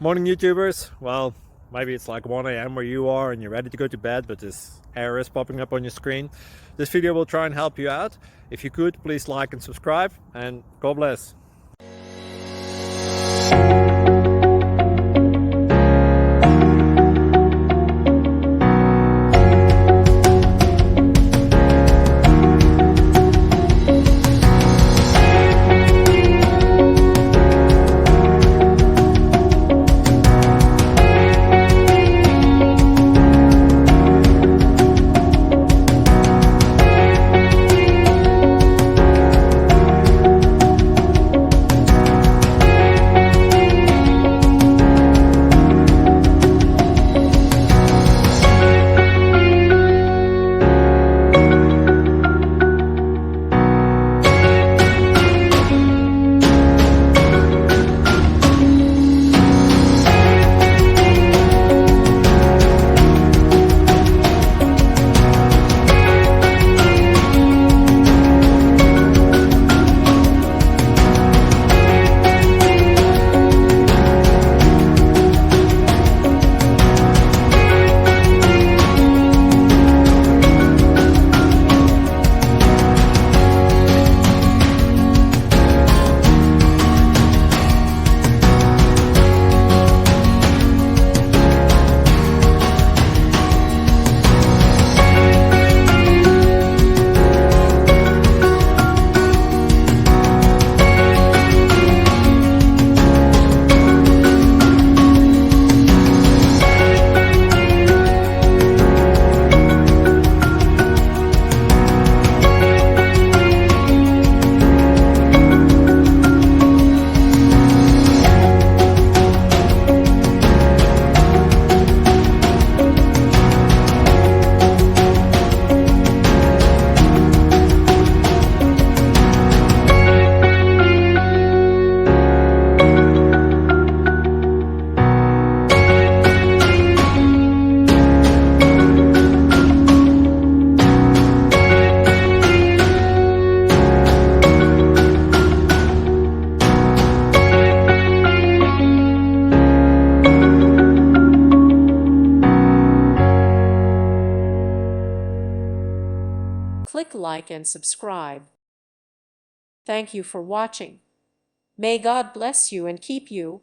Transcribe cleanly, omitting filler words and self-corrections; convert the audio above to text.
Morning YouTubers. Well, maybe it's like 1 a.m. where you are and you're ready to go to bed, but this error is popping up on your screen. This video will try and help you out. If you could, please like and subscribe, and God bless. Click like and subscribe. Thank you for watching. May God bless you and keep you.